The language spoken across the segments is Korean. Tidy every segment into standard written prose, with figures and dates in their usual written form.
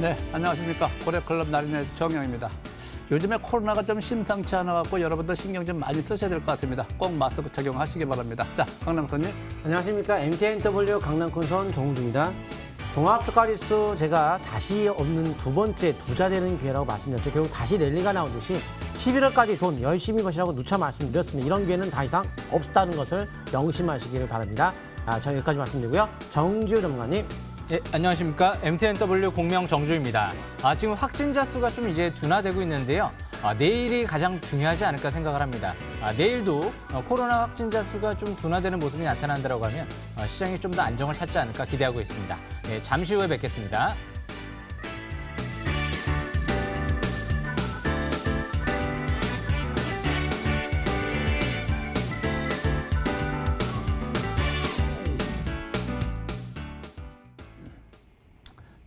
네, 안녕하십니까. 고래클럽 나린의 정영입니다. 요즘에 코로나가 좀 심상치 않아갖고 여러분들 신경 좀 많이 쓰셔야 될 것 같습니다. 꼭 마스크 착용하시기 바랍니다. 자, 강남선님. 안녕하십니까. MTNW 강남콘선 정우주입니다. 종합주가지수 제가 다시 없는 두 번째 부자 되는 기회라고 말씀드렸죠. 결국 다시 랠리가 나오듯이 11월까지 돈 열심히 버시라고 누차 말씀드렸습니다. 이런 기회는 더 이상 없다는 것을 명심하시기를 바랍니다. 저 여기까지 말씀드리고요. 정지우 전문가님. 네, 안녕하십니까. MTNW 공명 정주입니다. 지금 확진자 수가 좀 이제 둔화되고 있는데요. 내일이 가장 중요하지 않을까 생각을 합니다. 내일도 코로나 확진자 수가 좀 둔화되는 모습이 나타난다고 하면 시장이 좀 더 안정을 찾지 않을까 기대하고 있습니다. 네, 잠시 후에 뵙겠습니다.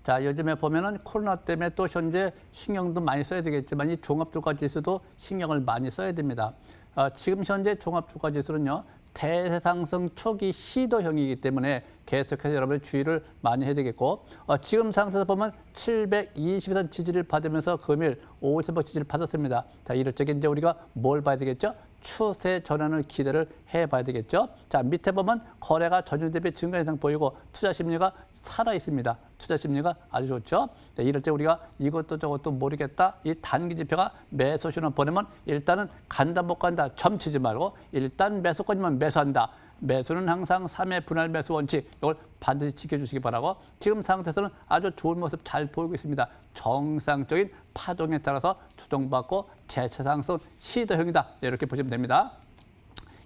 자, 요즘에 보면은 코로나 때문에 또 현재 신경도 많이 써야 되겠지만 이 종합주가지수도 신경을 많이 써야 됩니다. 지금 현재 종합주가지수는요, 대상승 초기 시도형이기 때문에 계속해서 여러분의 주의를 많이 해야 되겠고, 지금 상태에서 보면 720선 지지를 받으면서 금일 50% 지지를 받았습니다. 자, 이럴 적에 이제 우리가 뭘 봐야 되겠죠? 추세 전환을 기대를 해봐야 되겠죠. 자, 밑에 보면 거래가 전일 대비 증가 현상 보이고 투자 심리가 살아 있습니다. 투자 심리가 아주 좋죠. 네, 이럴 때 우리가 이것도 저것도 모르겠다. 이 단기 지표가 매수 신호 보내면 일단은 간다 못 간다 점치지 말고 일단 매수권이면 매수한다. 매수는 항상 3회 분할 매수 원칙, 이걸 반드시 지켜주시기 바라고, 지금 상태에서는 아주 좋은 모습 잘 보이고 있습니다. 정상적인 파동에 따라서 조정받고 재차 상승 시도형이다. 이렇게 보시면 됩니다.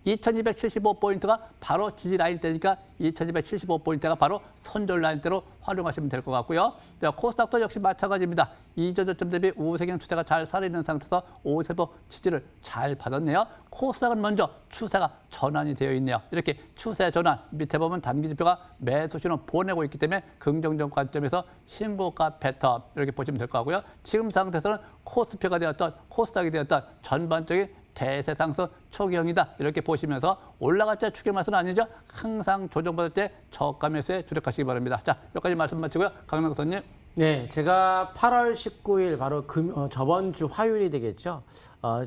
2275포인트가 바로 지지 라인대니까 2275포인트가 바로 손절 라인대로 활용하시면 될 것 같고요. 자, 코스닥도 역시 마찬가지입니다. 이저저점 대비 우세경 추세가 잘 살아있는 상태에서 50% 지지를 잘 받았네요. 코스닥은 먼저 추세가 전환이 되어 있네요. 이렇게 추세 전환, 밑에 보면 단기 지표가 매수 신호 보내고 있기 때문에 긍정적 관점에서 신고가 패턴 이렇게 보시면 될 것 같고요. 지금 상태에서는 코스피가 되었던 코스닥이 되었던 전반적인 대세 상승 초기형이다. 이렇게 보시면서 올라갈 때 추격 매수는 아니죠. 항상 조정받을 때 저가 매수에 주력하시기 바랍니다. 자, 여기까지 말씀 마치고요. 강남 교수님. 네, 제가 8월 19일 바로 저번 주 화요일이 되겠죠.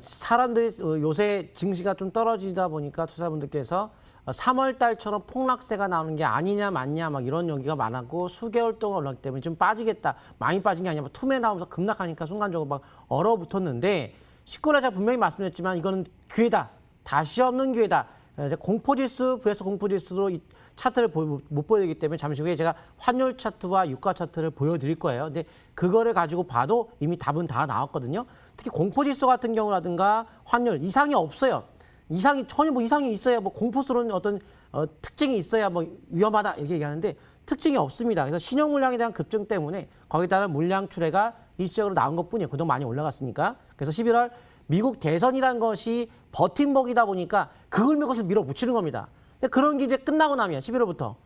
사람들이 요새 증시가 좀 떨어지다 보니까 투자분들께서 3월 달처럼 폭락세가 나오는 게 아니냐 맞냐 막 이런 얘기가 많았고, 수개월 동안 올랐기 때문에 좀 빠지겠다. 많이 빠진 게 아니라 투매 나오면서 급락하니까 순간적으로 막 얼어붙었는데, 19일에 제가 분명히 말씀드렸지만 이거는 기회다. 다시 없는 기회다. 공포지수, vs 공포지수로 이 차트를 못 보여드리기 때문에 잠시 후에 제가 환율 차트와 유가 차트를 보여드릴 거예요. 근데 그거를 가지고 봐도 이미 답은 다 나왔거든요. 특히 공포지수 같은 경우라든가 환율 이상이 없어요. 전혀 뭐 이상이 있어야 뭐 공포스러운 어떤 특징이 있어야 뭐 위험하다 이렇게 얘기하는데 특징이 없습니다. 그래서 신용 물량에 대한 급증 때문에 거기에 따른 물량 출회가 일시적으로 나온 것뿐이에요. 그동안 많이 올라갔으니까. 그래서 11월 미국 대선이라는 것이 버팀목이다 보니까 그걸 계속 밀어붙이는 겁니다. 근데 그런 게 이제 끝나고 나면 11월부터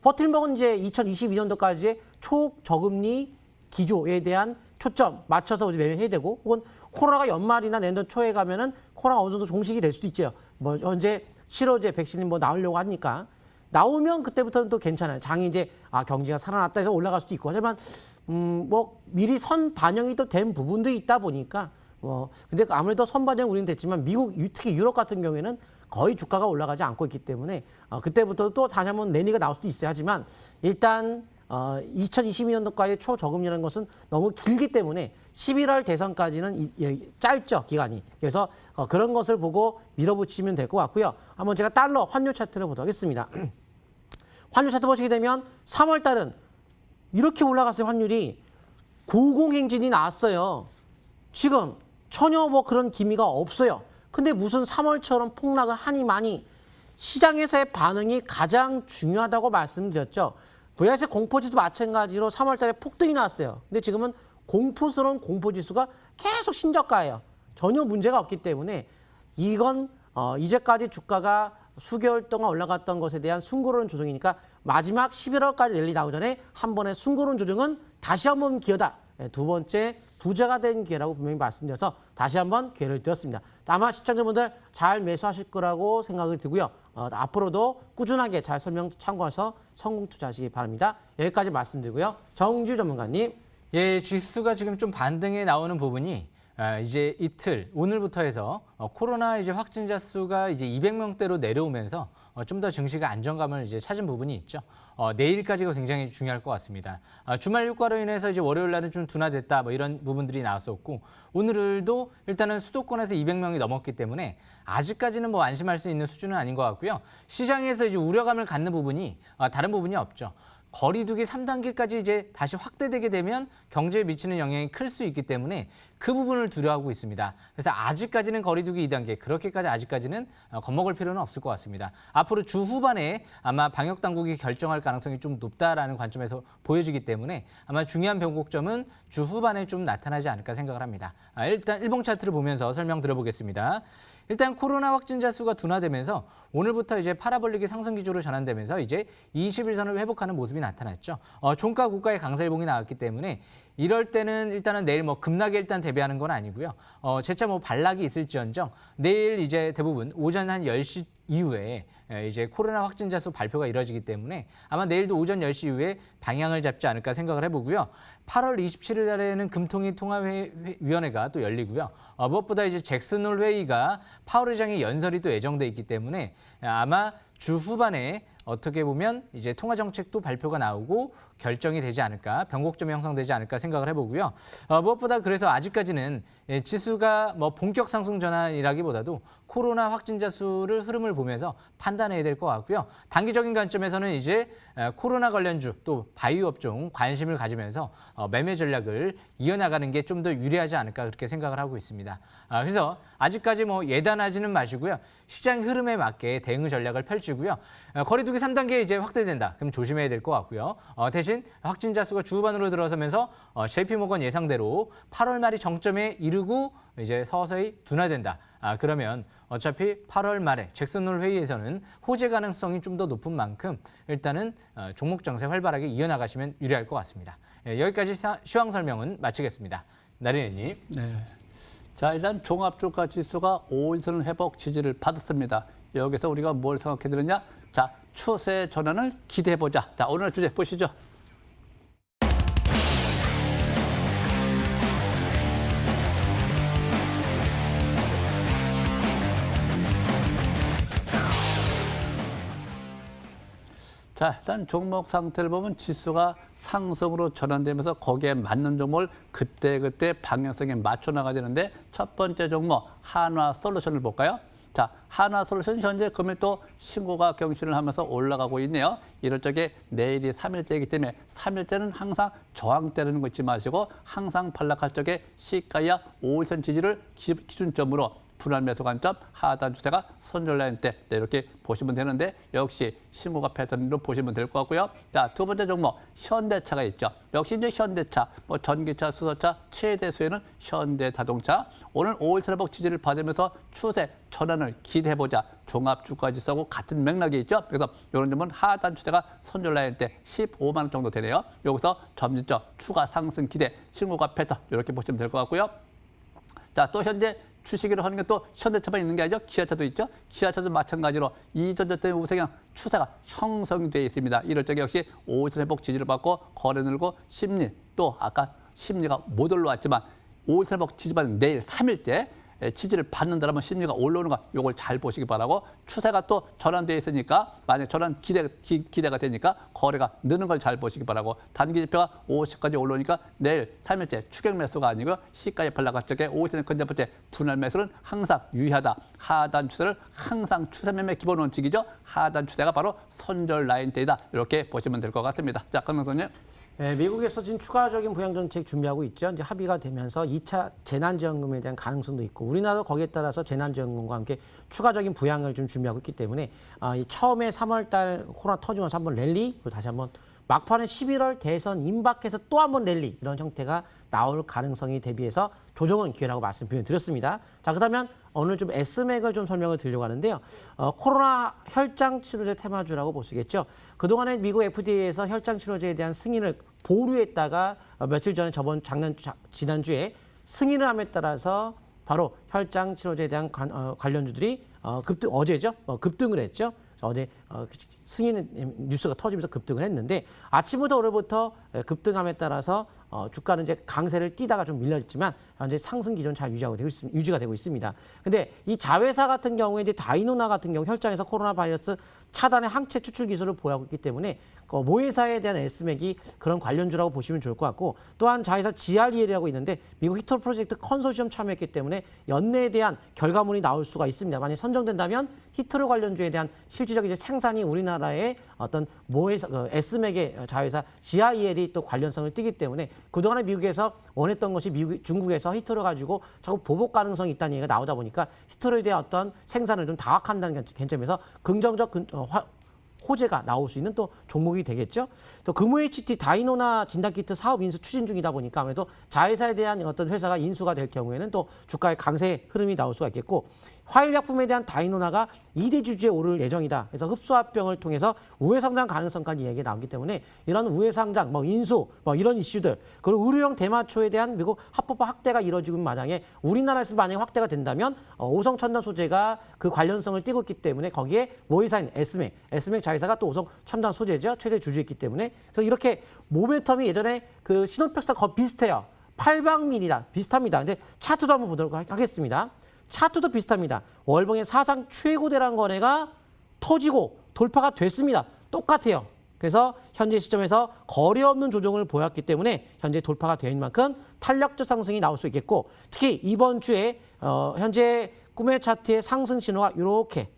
버팀목은 이제 2022년도까지의 초저금리 기조에 대한 초점 맞춰서 매매해야 되고, 혹은 코로나가 연말이나 내년 초에 가면은 코로나가 어느 정도 종식이 될 수도 있죠. 뭐 현재 실어제 백신이 뭐 나오려고 하니까 나오면 그때부터는 또 괜찮아요. 장이 이제 경기가 살아났다 해서 올라갈 수도 있고, 하지만 뭐 미리 선 반영이 또 된 부분도 있다 보니까 근데 아무래도 선 반영 우리는 됐지만 미국 특히 유럽 같은 경우에는 거의 주가가 올라가지 않고 있기 때문에 그때부터 또 다시 한번 랠리가 나올 수도 있어요. 하지만 일단 2022년도까지 초저금리라는 것은 너무 길기 때문에 11월 대선까지는 짧죠, 기간이. 그래서 그런 것을 보고 밀어붙이면 될 것 같고요. 한번 제가 달러 환율 차트를 보도록 하겠습니다. 환율 차트 보시게 되면 3월 달은 이렇게 올라갔어요. 환율이 고공행진이 나왔어요. 지금 전혀 뭐 그런 기미가 없어요. 근데 무슨 3월처럼 폭락을 하니 많이, 시장에서의 반응이 가장 중요하다고 말씀드렸죠. vs 공포지수도 마찬가지로 3월 달에 폭등이 나왔어요. 근데 지금은 공포스러운 공포지수가 계속 신저가예요. 전혀 문제가 없기 때문에 이건 이제까지 주가가 수개월 동안 올라갔던 것에 대한 순고로운 조정이니까 마지막 11월까지 랠리 나오기 전에 한 번의 순고로운 조정은 다시 한번 기회다. 두 번째 부자가 된 기회라고 분명히 말씀드려서 다시 한번 기회를 드렸습니다. 아마 시청자분들 잘 매수하실 거라고 생각을 들고요. 앞으로도 꾸준하게 잘 설명 참고해서 성공 투자하시기 바랍니다. 여기까지 말씀드리고요. 정주 전문가님. 예, 지수가 지금 좀 반등에 나오는 부분이 이제 이틀 오늘부터 해서 코로나 이제 확진자 수가 이제 200명대로 내려오면서 좀 더 증시가 안정감을 이제 찾은 부분이 있죠. 내일까지가 굉장히 중요할 것 같습니다. 주말 휴가로 인해서 이제 월요일 날은 좀 둔화됐다 뭐 이런 부분들이 나왔었고 오늘도 일단은 수도권에서 200명이 넘었기 때문에 아직까지는 뭐 안심할 수 있는 수준은 아닌 것 같고요. 시장에서 이제 우려감을 갖는 부분이 다른 부분이 없죠. 거리두기 3단계까지 이제 다시 확대되게 되면 경제에 미치는 영향이 클 수 있기 때문에 그 부분을 두려워하고 있습니다. 그래서 아직까지는 거리두기 2단계, 그렇게까지 아직까지는 겁먹을 필요는 없을 것 같습니다. 앞으로 주 후반에 아마 방역 당국이 결정할 가능성이 좀 높다라는 관점에서 보여지기 때문에 아마 중요한 변곡점은 주 후반에 좀 나타나지 않을까 생각을 합니다. 일단 일봉 차트를 보면서 설명드려보겠습니다. 일단 코로나 확진자 수가 둔화되면서 오늘부터 이제 파라볼릭이 상승 기조로 전환되면서 이제 21선을 회복하는 모습이 나타났죠. 종가 고가의 강세일봉이 나왔기 때문에 이럴 때는 일단은 내일 뭐 급락에 일단 대비하는 건 아니고요. 재차 뭐 반락이 있을지언정 내일 이제 대부분 오전 한 10시 이후에 이제 코로나 확진자 수 발표가 이뤄지기 때문에 아마 내일도 오전 10시 이후에 방향을 잡지 않을까 생각을 해보고요. 8월 27일 날에는 금통위 통화위원회가 또 열리고요. 무엇보다 이제 잭슨홀 회의가 파월 의장의 연설이 또 예정돼 있기 때문에 아마 주 후반에 어떻게 보면 이제 통화 정책도 발표가 나오고 결정이 되지 않을까, 변곡점이 형성되지 않을까 생각을 해보고요. 무엇보다 그래서 아직까지는 지수가 뭐 본격 상승 전환이라기보다도 코로나 확진자 수를 흐름을 보면서 판단해야 될 것 같고요. 단기적인 관점에서는 이제 코로나 관련주 또 바이오 업종 관심을 가지면서 매매 전략을 이어나가는 게 좀 더 유리하지 않을까 그렇게 생각을 하고 있습니다. 그래서 아직까지 뭐 예단하지는 마시고요. 시장 흐름에 맞게 대응 전략을 펼치고요. 거리두기 3단계 이제 확대된다. 그럼 조심해야 될 것 같고요. 대신 확진자 수가 주 후반으로 들어서면서 JP모건 예상대로 8월 말이 정점에 이르고 이제 서서히 둔화된다. 그러면 어차피 8월 말에 잭슨홀 회의에서는 호재 가능성이 좀 더 높은 만큼 일단은 종목 정세 활발하게 이어나가시면 유리할 것 같습니다. 여기까지 시황 설명은 마치겠습니다. 나린이님. 네. 자, 일단 종합주가 지수가 5일선 회복 지지를 받았습니다. 여기서 우리가 뭘 생각해 드렸냐? 자, 추세 전환을 기대해 보자. 자, 오늘 주제 보시죠. 자, 일단 종목 상태를 보면 지수가 상승으로 전환되면서 거기에 맞는 종목을 그때그때 방향성에 맞춰 나가야 되는데 첫 번째 종목 한화솔루션을 볼까요? 자, 한화솔루션 현재 금일 또 신고가 경신을 하면서 올라가고 있네요. 이럴 적에 내일이 3일째이기 때문에 3일째는 항상 저항대라는 거 잊지 마시고 항상 반락할 적에 시가야 5일선 지지를 기준점으로 분할 매수 관점, 하단 추세가 손절 라인 때 이렇게 보시면 되는데 역시 신고가 패턴으로 보시면 될 것 같고요. 자, 두 번째 종목 현대차가 있죠. 역시 이제 현대차, 뭐 전기차, 수소차 최대 수혜는 현대자동차. 오늘 5일선 회복 지지를 받으면서 추세 전환을 기대해보자. 종합주가지수하고 같은 맥락이 있죠. 그래서 이런 점은 하단 추세가 손절 라인 때 15만 원 정도 되네요. 여기서 점진적 추가 상승 기대, 신고가 패턴 이렇게 보시면 될 것 같고요. 자, 또 현재 주식으로 하는 게 또 현대차만 있는 게 아니죠. 기아차도 있죠. 기아차도 마찬가지로 이전저때 우세경 추세가 형성되어 있습니다. 이럴 적에 역시 5일선 회복 지지를 받고 거래 늘고 심리 또 아까 심리가 못 올라왔지만 5일선 회복 지지받는 내일 3일째 지지를 받는다면 심리가 올라오는 거 이걸 잘 보시기 바라고 추세가 또 전환되어 있으니까 만약 전환 기대가 되니까 거래가 느는 걸 잘 보시기 바라고 단기 지표가 50까지 올라오니까 내일 3일째 추격 매수가 아니고 시가에 발라갈 적에 5일선의 근접부터 분할 매수는 항상 유의하다. 하단 추세를 항상 추세 매매 기본 원칙이죠. 하단 추세가 바로 손절 라인대이다. 이렇게 보시면 될 것 같습니다. 자, 강명선님. 네, 미국에서 지금 추가적인 부양 정책 준비하고 있죠. 이제 합의가 되면서 2차 재난지원금에 대한 가능성도 있고 우리나라도 거기에 따라서 재난지원금과 함께 추가적인 부양을 좀 준비하고 있기 때문에 이 처음에 3월달 코로나 터지면서 한번 랠리 그리고 다시 한번 막판에 11월 대선 임박해서 또 한번 랠리 이런 형태가 나올 가능성이 대비해서 조정은 기회라고 말씀드렸습니다. 자, 그렇다면 오늘 좀 S맥을 좀 설명을 드리려고 하는데요. 코로나 혈장 치료제 테마주라고 보시겠죠. 그동안에 미국 FDA에서 혈장 치료제에 대한 승인을 보류했다가 며칠 전에 지난주에 승인을 함에 따라서 바로 혈장 치료제에 대한 관련주들이 어제죠. 급등을 했죠. 어제 승인 뉴스가 터지면서 급등을 했는데 아침부터 오늘부터 급등함에 따라서 주가는 이제 강세를 띠다가 좀 밀렸지만 현재 상승 기조는 잘 유지가 되고 있습니다. 근데 이 자회사 같은 경우에 이제 다이노나 같은 경우 혈장에서 코로나 바이러스 차단의 항체 추출 기술을 보유하고 있기 때문에 모회사에 대한 S맥이 그런 관련주라고 보시면 좋을 것 같고, 또한 자회사 GREL이라고 있는데 미국 히토로 프로젝트 컨소시엄 참여했기 때문에 연내에 대한 결과물이 나올 수가 있습니다. 만약 선정된다면 히토로 관련주에 대한 실질적 이제 생산이 우리나라의 어떤 모회사 S맥의 자회사 GREL이 또 관련성을 띠기 때문에 그동안에 미국에서 원했던 것이 중국에서 히토로 가지고 자꾸 보복 가능성이 있다는 얘기가 나오다 보니까 히토로에 대한 어떤 생산을 좀 다각한다는 관점에서 긍정적 호재가 나올 수 있는 또 종목이 되겠죠. 또 금호HT 다이노나 진단키트 사업 인수 추진 중이다 보니까 아무래도 자회사에 대한 어떤 회사가 인수가 될 경우에는 또 주가의 강세 흐름이 나올 수가 있겠고, 화일약품에 대한 다이노나가 2대 주주에 오를 예정이다. 그래서 흡수합병을 통해서 우회 상장 가능성까지 얘기가 나오기 때문에 이런 우회 상장, 인수, 이런 이슈들, 그리고 의료용 대마초에 대한 미국 합법화 확대가 이루어지고 있는 마당에 우리나라에서 만약에 확대가 된다면 오성첨단 소재가 그 관련성을 띠고 있기 때문에 거기에 모회사인 S맥 자회사가 또 오성첨단 소재죠. 최대 주주였기 때문에. 그래서 이렇게 모멘텀이 예전에 그 신혼백사 거의 비슷해요. 800ml다. 비슷합니다. 이제 차트도 한번 보도록 하겠습니다. 차트도 비슷합니다. 월봉의 사상 최고대란 거래가 터지고 돌파가 됐습니다. 똑같아요. 그래서 현재 시점에서 거래 없는 조정을 보였기 때문에 현재 돌파가 된 만큼 탄력적 상승이 나올 수 있겠고, 특히 이번 주에 현재 꿈의 차트의 상승 신호가 이렇게,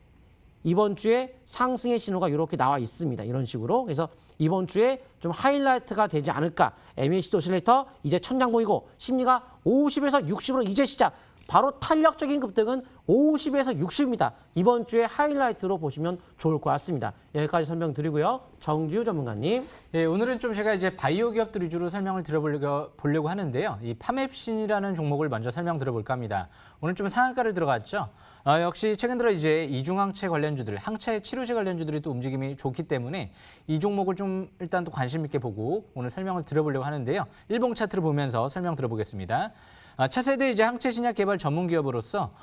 이번 주에 상승의 신호가 이렇게 나와 있습니다. 이런 식으로. 그래서 이번 주에 좀 하이라이트가 되지 않을까. MACD 오실레이터 이제 천장 보이고 심리가 50에서 60으로 이제 시작. 바로 탄력적인 급등은 50에서 60입니다. 이번 주에 하이라이트로 보시면 좋을 것 같습니다. 여기까지 설명드리고요. 정지우 전문가님. 예, 오늘은 좀 제가 이제 바이오 기업들 위주로 설명을 드려보려고 하는데요. 이 파맵신이라는 종목을 먼저 설명 드려볼까 합니다. 오늘 좀 상한가를 들어갔죠. 역시 최근 들어 이제 이중항체 관련주들, 항체 치료제 관련주들이 또 움직임이 좋기 때문에 이 종목을 좀 일단 또 관심 있게 보고 오늘 설명을 드려보려고 하는데요. 일봉 차트를 보면서 설명 드려보겠습니다. 차세대 이제 항체 신약 개발 전문 기업으로서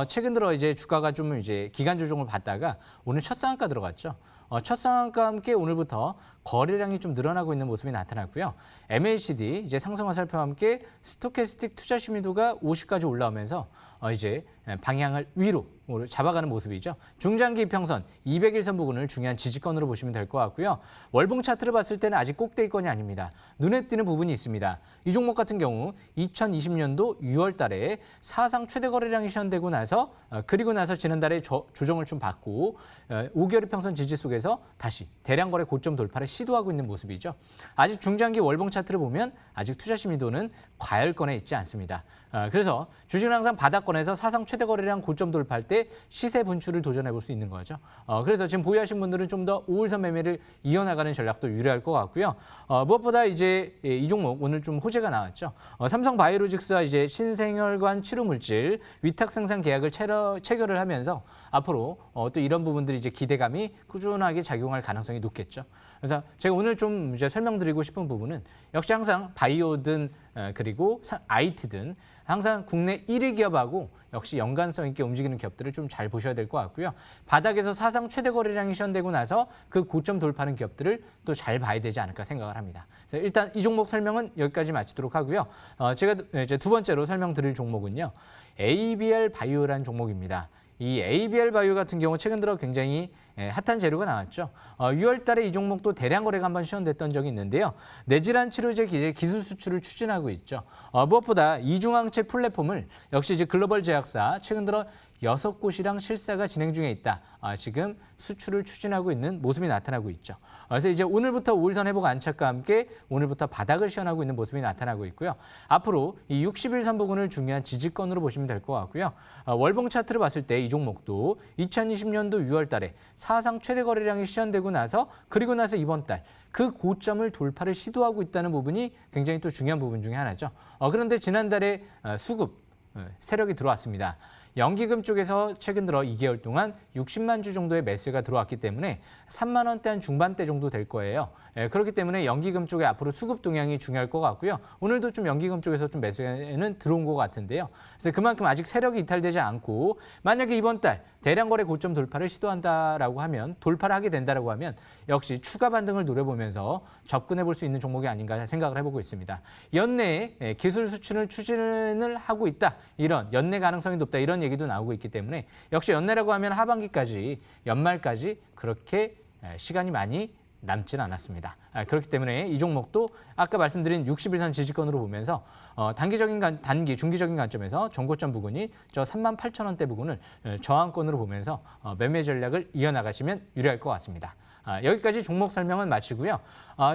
최근 들어 이제 주가가 좀 이제 기간 조정을 받다가 오늘 첫 상한가 들어갔죠. 첫 상한가와 함께 오늘부터 거래량이 좀 늘어나고 있는 모습이 나타났고요. MACD 이제 상승 화살표와 함께 스토캐스틱 투자 심리도가 50까지 올라오면서 이제 방향을 위로 잡아가는 모습이죠. 중장기 이평선 200일선 부근을 중요한 지지권으로 보시면 될 것 같고요. 월봉 차트를 봤을 때는 아직 꼭대기권이 아닙니다. 눈에 띄는 부분이 있습니다. 이 종목 같은 경우 2020년도 6월 달에 사상 최대 거래량이 시현되고 나서 그리고 나서 지난달에 조정을 좀 받고 5개월 이평선 지지 속에서 다시 대량 거래 고점 돌파를 시도하고 있는 모습이죠. 아직 중장기 월봉 차트를 보면 아직 투자 심리도는 과열권에 있지 않습니다. 그래서 주식은 항상 바닥권에서 사상 최대 거래량 고점 돌파할 때 시세 분출을 도전해 볼 수 있는 거죠. 그래서 지금 보유하신 분들은 좀 더 5일선 매매를 이어나가는 전략도 유리할 것 같고요. 무엇보다 이제 이 종목 오늘 좀 호재가 나왔죠. 삼성바이오로직스와 이제 신생혈관 치료물질 위탁 생산 계약을 체결을 하면서 앞으로 또 이런 부분들이 이제 기대감이 꾸준하게 작용할 가능성이 높겠죠. 그래서 제가 오늘 좀 이제 설명드리고 싶은 부분은 역시 항상 바이오든 그리고 IT든 항상 국내 1위 기업하고 역시 연관성 있게 움직이는 기업들을 좀 잘 보셔야 될 것 같고요. 바닥에서 사상 최대 거래량이 시현되고 나서 그 고점 돌파하는 기업들을 또 잘 봐야 되지 않을까 생각을 합니다. 그래서 일단 이 종목 설명은 여기까지 마치도록 하고요. 제가 이제 두 번째로 설명드릴 종목은요. ABL 바이오라는 종목입니다. 이 ABL 바이오 같은 경우 최근 들어 굉장히 핫한 재료가 나왔죠. 6월 달에 이 종목도 대량 거래가 한번 시현됐던 적이 있는데요. 뇌질환 치료제 기술 수출을 추진하고 있죠. 무엇보다 이중항체 플랫폼을 역시 이제 글로벌 제약사 최근 들어 6곳이랑 실사가 진행 중에 있다. 지금 수출을 추진하고 있는 모습이 나타나고 있죠. 그래서 이제 오늘부터 5일선 회복 안착과 함께 오늘부터 바닥을 시현하고 있는 모습이 나타나고 있고요. 앞으로 이 60일선 부근을 중요한 지지권으로 보시면 될 것 같고요. 월봉 차트를 봤을 때 이 종목도 2020년도 6월 달에 사상 최대 거래량이 시현되고 나서 그리고 나서 이번 달 그 고점을 돌파를 시도하고 있다는 부분이 굉장히 또 중요한 부분 중에 하나죠. 그런데 지난달에 수급 세력이 들어왔습니다. 연기금 쪽에서 최근 들어 2개월 동안 60만 주 정도의 매수가 들어왔기 때문에 3만 원대 한 중반대 정도 될 거예요. 그렇기 때문에 연기금 쪽에 앞으로 수급 동향이 중요할 것 같고요. 오늘도 좀 연기금 쪽에서 좀 매수는 들어온 것 같은데요. 그래서 그만큼 아직 세력이 이탈되지 않고 만약에 이번 달 대량 거래 고점 돌파를 시도한다라고 하면 돌파를 하게 된다라고 하면 역시 추가 반등을 노려보면서 접근해 볼 수 있는 종목이 아닌가 생각을 해보고 있습니다. 연내에 기술 수준을 추진을 하고 있다. 이런 연내 가능성이 높다. 이런 얘기도 나오고 있기 때문에 역시 연내라고 하면 하반기까지 연말까지 그렇게 시간이 많이 남지는 않았습니다. 그렇기 때문에 이 종목도 아까 말씀드린 60일선 지지권으로 보면서 중기적인 관점에서 정고점 부근이 저 38,000원대 부근을 저항권으로 보면서 매매 전략을 이어나가시면 유리할 것 같습니다. 여기까지 종목 설명은 마치고요.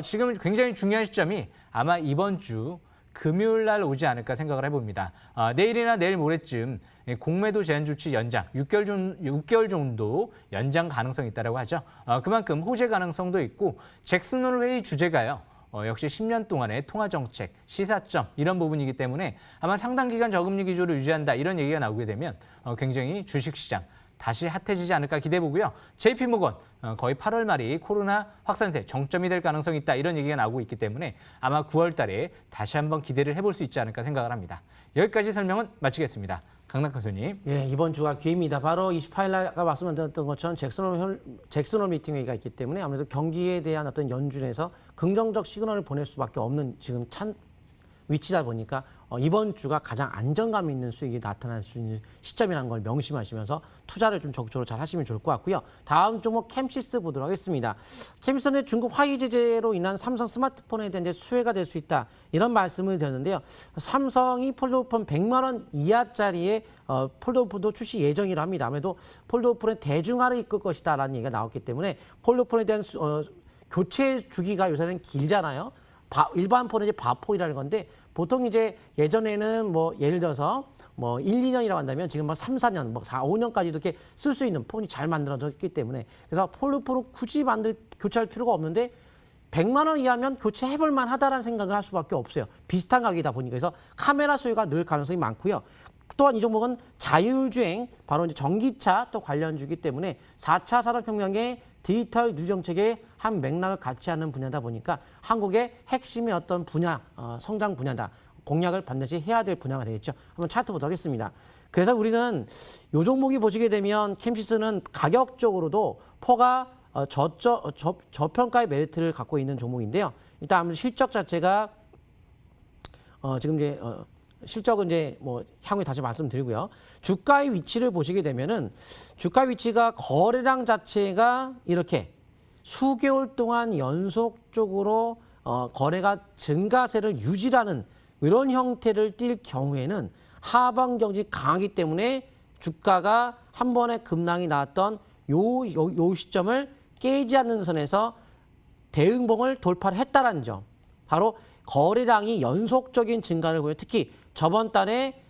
지금 굉장히 중요한 시점이 아마 이번 주 금요일 날 오지 않을까 생각을 해봅니다. 내일이나 내일 모레쯤 공매도 제한 조치 연장 6개월 정도 연장 가능성이 있다고 하죠. 그만큼 호재 가능성도 있고 잭슨홀 회의 주제가요. 역시 10년 동안의 통화정책, 시사점 이런 부분이기 때문에 아마 상당 기간 저금리 기조를 유지한다 이런 얘기가 나오게 되면 굉장히 주식시장 다시 핫해지지 않을까 기대해보고요. JP모건 거의 8월 말이 코로나 확산세 정점이 될 가능성이 있다 이런 얘기가 나오고 있기 때문에 아마 9월 달에 다시 한번 기대를 해볼 수 있지 않을까 생각을 합니다. 여기까지 설명은 마치겠습니다. 강낙 교수님. 예, 이번 주가 기회입니다. 바로 28일 날 아까 말씀드렸던 것처럼 잭슨홀 미팅 회의가 있기 때문에 아무래도 경기에 대한 어떤 연준에서 긍정적 시그널을 보낼 수밖에 없는 지금 위치다 보니까 이번 주가 가장 안정감 있는 수익이 나타날 수 있는 시점이라는 걸 명심하시면서 투자를 좀 적극적으로 잘 하시면 좋을 것 같고요. 다음 종목 캠시스 보도록 하겠습니다. 캠시스는 중국 화이 제재로 인한 삼성 스마트폰에 대한 이제 수혜가 될 수 있다. 이런 말씀을 드렸는데요. 삼성이 폴더폰 100만 원 이하짜리의 폴더폰도 출시 예정이라 합니다. 아무래도 폴더폰의 대중화를 이끌 것이다라는 얘기가 나왔기 때문에 폴더폰에 대한 교체 주기가 요새는 길잖아요. 일반 폰은 이제 바포이라는 건데 보통 이제 예전에는 뭐 예를 들어서 뭐 1, 2년이라고 한다면 지금 뭐 3, 4년, 뭐 4, 5년까지도 이렇게 쓸 수 있는 폰이 잘 만들어졌기 때문에 그래서 폴더폰을 굳이 교체할 필요가 없는데 100만 원 이하면 교체해볼 만하다라는 생각을 할 수밖에 없어요. 비슷한 가격이다 보니까 그래서 카메라 소유가 늘 가능성이 많고요. 또한 이 종목은 자율주행, 바로 이제 전기차 또 관련주이기 때문에 4차 산업혁명의 디지털 뉴 정책의 한 맥락을 같이 하는 분야다 보니까 한국의 핵심의 어떤 분야, 성장 분야다. 공략을 반드시 해야 될 분야가 되겠죠. 한번 차트 보도록 하겠습니다. 그래서 우리는 이 종목이 보시게 되면 캠시스는 가격적으로도 포가 저평가의 메리트를 갖고 있는 종목인데요. 일단 아무래도 실적 자체가 지금 이제 실적은 이제 뭐 향후에 다시 말씀드리고요. 주가의 위치를 보시게 되면은 주가 위치가 거래량 자체가 이렇게 수개월 동안 연속적으로 거래가 증가세를 유지하는 이런 형태를 띌 경우에는 하방 경직이 강하기 때문에 주가가 한 번에 급락이 나왔던 요 시점을 깨지 않는 선에서 대응봉을 돌파를 했다라는 점. 바로 거래량이 연속적인 증가를 보여 특히 저번 달에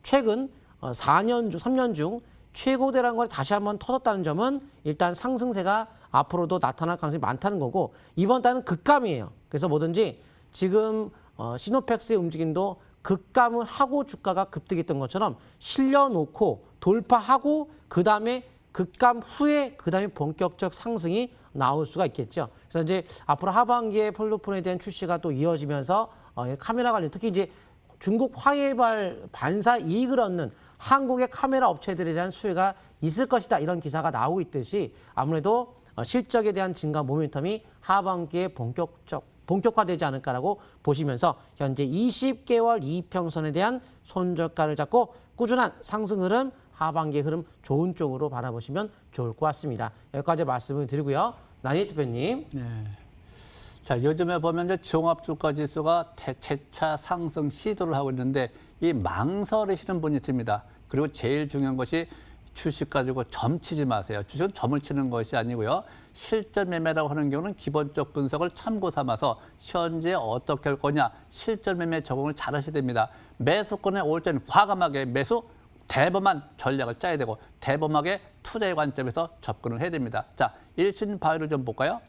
최근 3년 중 최고대라는 걸 다시 한번 터졌다는 점은 일단 상승세가 앞으로도 나타날 가능성이 많다는 거고 이번 달은 급감이에요. 그래서 뭐든지 지금 시노펙스의 움직임도 급감을 하고 주가가 급등했던 것처럼 실려놓고 돌파하고 그다음에 급감 후에 그다음에 본격적 상승이 나올 수가 있겠죠. 그래서 이제 앞으로 하반기에 폴더폰에 대한 출시가 또 이어지면서 카메라 관련 특히 이제 중국 화웨이발 반사 이익을 얻는 한국의 카메라 업체들에 대한 수혜가 있을 것이다. 이런 기사가 나오고 있듯이 아무래도 실적에 대한 증가 모멘텀이 하반기에 본격화되지 않을까라고 보시면서 현재 20개월 이평선에 대한 손절가를 잡고 꾸준한 상승 흐름, 하반기 흐름 좋은 쪽으로 바라보시면 좋을 것 같습니다. 여기까지 말씀을 드리고요. 나니 대표님. 네. 자, 요즘에 보면 이제 종합주가 지수가 재차 상승 시도를 하고 있는데 이 망설이시는 분이 있습니다. 그리고 제일 중요한 것이 주식 가지고 점 치지 마세요. 주식은 점을 치는 것이 아니고요. 실전 매매라고 하는 경우는 기본적 분석을 참고 삼아서 현재 어떻게 할 거냐 실전 매매 적응을 잘 하셔야 됩니다. 매수권에 올 때는 과감하게 매수 대범한 전략을 짜야 되고 대범하게 투자의 관점에서 접근을 해야 됩니다. 자, 일신바이오를 좀 볼까요?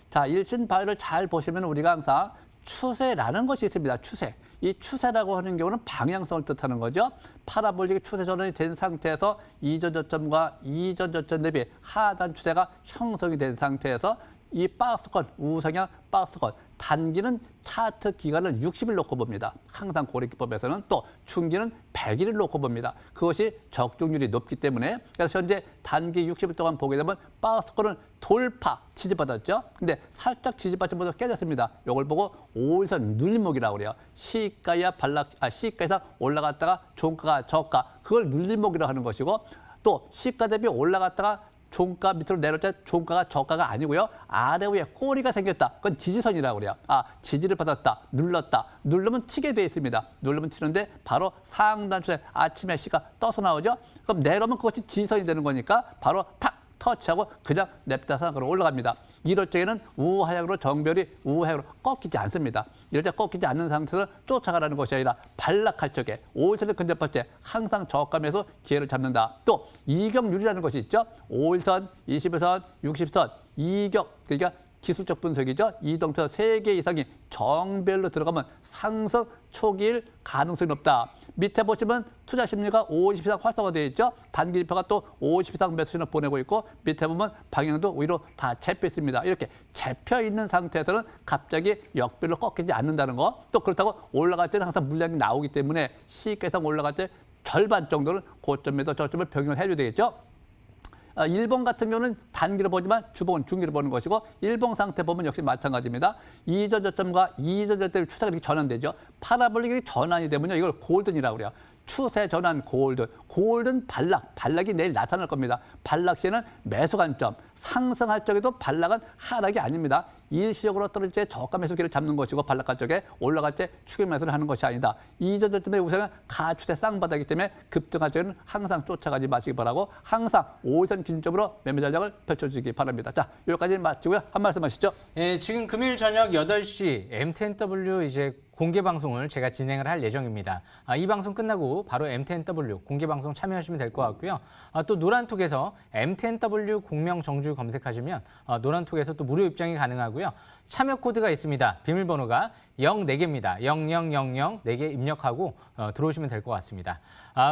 자, 일신바이오를 잘 보시면 우리가 항상 추세라는 것이 있습니다. 추세. 이 추세라고 하는 경우는 방향성을 뜻하는 거죠. 파라볼릭 추세 전환이 된 상태에서 이전 저점과 이전 저점 대비 하단 추세가 형성이 된 상태에서 이 박스권, 우상향 박스권, 단기는 차트 기간을 60일 놓고 봅니다. 항상 고래기법에서는 또 중기는 100일을 놓고 봅니다. 그것이 적중률이 높기 때문에 그래서 현재 단기 60일 동안 보게 되면 박스권을 돌파, 지지받았죠. 근데 살짝 지지받지 못해서 깨졌습니다. 이걸 보고 5일선 눌림목이라고 그래요. 시가에서 올라갔다가 종가가 저가, 그걸 눌림목이라고 하는 것이고 또 시가 대비 올라갔다가 종가 밑으로 내려올 때 종가가 저가가 아니고요. 아래 위에 꼬리가 생겼다. 그건 지지선이라고 그래요. 지지를 받았다. 눌렀다. 누르면 치게 돼 있습니다. 누르면 치는데 바로 상단추에 아침에 시가 떠서 나오죠. 그럼 내려오면 그것이 지지선이 되는 거니까 바로 탁 터치하고 그냥 냅다 상으로 올라갑니다. 이럴 때에는 우하향으로 정별이 우하향으로 꺾이지 않습니다. 이럴 때 꺾이지 않는 상태에서 쫓아가라는 것이 아니라 반락할 적에 5일선을 근접할 때 항상 저감에서 기회를 잡는다. 또 이격률이라는 것이 있죠. 5일선, 20일선, 60선, 이격, 그러니까 기술적 분석이죠. 이동표 3개 이상이 정별로 들어가면 상승 초기일 가능성이 높다. 밑에 보시면 투자 심리가 50 이상 활성화되어 있죠. 단기 지표가 또 50 이상 매수 신호 보내고 있고 밑에 보면 방향도 위로 다 잡혀 있습니다. 이렇게 잡혀 있는 상태에서는 갑자기 역별로 꺾이지 않는다는 거. 또 그렇다고 올라갈 때는 항상 물량이 나오기 때문에 시가 이상 올라갈 때 절반 정도는 고점에서 저점을 병행을 해줘야 되겠죠. 일본 같은 경우는 단기로 보지만 주봉은 중기로 보는 것이고 일본 상태 보면 역시 마찬가지입니다. 이전 저점과 이전 저점의 추세가 이렇게 전환되죠. 파라볼릭이 전환이 되면요. 이걸 골든이라고 그래요. 추세 전환 골든. 골든 발락이 내일 나타날 겁니다. 발락 시에는 매수 관점, 상승할 적에도 발락은 하락이 아닙니다. 일시적으로 떨어질 때 저가 매수 기를 잡는 것이고 발락할 적에 올라갈 때 추격 매수를 하는 것이 아니다. 이전 저점의 우상은 가추세 쌍바닥이기 때문에 급등할 적에는 항상 쫓아가지 마시기 바라고 항상 5일선 기준점으로 매매 전략을 펼쳐주시기 바랍니다. 자, 여기까지 마치고요. 한 말씀 하시죠. 예, 지금 금요일 저녁 8시 MTNW 이제 공개 방송을 제가 진행을 할 예정입니다. 이 방송 끝나고 바로 MTNW 공개 방송 참여하시면 될 것 같고요. 또 노란톡에서 MTNW 공명 정주 검색하시면 노란톡에서 또 무료 입장이 가능하고요. 참여 코드가 있습니다. 비밀번호가 04개입니다. 0000 4개 입력하고 들어오시면 될 것 같습니다.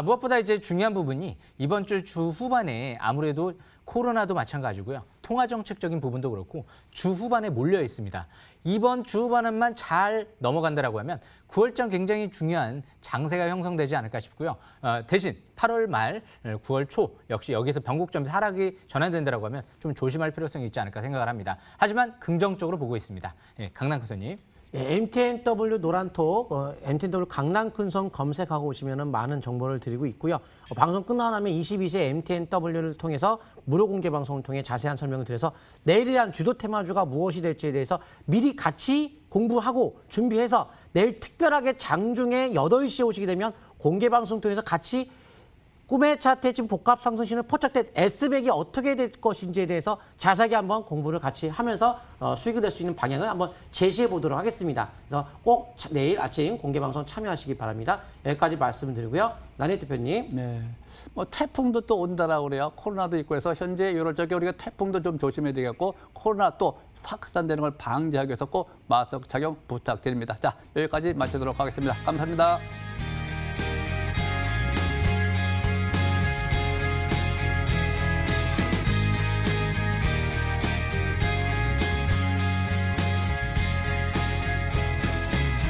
무엇보다 이제 중요한 부분이 이번 주 후반에 아무래도 코로나도 마찬가지고요. 통화정책적인 부분도 그렇고 주 후반에 몰려 있습니다. 이번 주 후반만 잘 넘어간다라고 하면 9월장 굉장히 중요한 장세가 형성되지 않을까 싶고요. 대신 8월 말, 9월 초 역시 여기서 변곡점에서 하락이 전환된다라고 하면 좀 조심할 필요성이 있지 않을까 생각을 합니다. 하지만 긍정적으로 보고 있습니다. 예, 강남 교수님. 예, MTNW 노란톡, MTNW 강남큰선 검색하고 오시면 많은 정보를 드리고 있고요. 방송 끝나고 나면 22세 MTNW를 통해서 무료 공개 방송을 통해 자세한 설명을 드려서 내일에 대한 주도 테마주가 무엇이 될지에 대해서 미리 같이 공부하고 준비해서 내일 특별하게 장중에 8시에 오시게 되면 공개 방송 통해서 같이 꿈의 차트에 지금 복합 상승신을 포착된 S백이 어떻게 될 것인지에 대해서 자세하게 한번 공부를 같이 하면서 수익을 낼 수 있는 방향을 한번 제시해 보도록 하겠습니다. 그래서 꼭 내일 아침 공개 방송 참여하시기 바랍니다. 여기까지 말씀을 드리고요. 나니 대표님. 네. 태풍도 또 온다라고 그래요. 코로나도 있고 해서 현재 이럴 적에 우리가 태풍도 좀 조심해야 되겠고 코로나 또 확산되는 걸 방지하기 위해서 꼭 마스크 착용 부탁드립니다. 자, 여기까지 마치도록 하겠습니다. 감사합니다.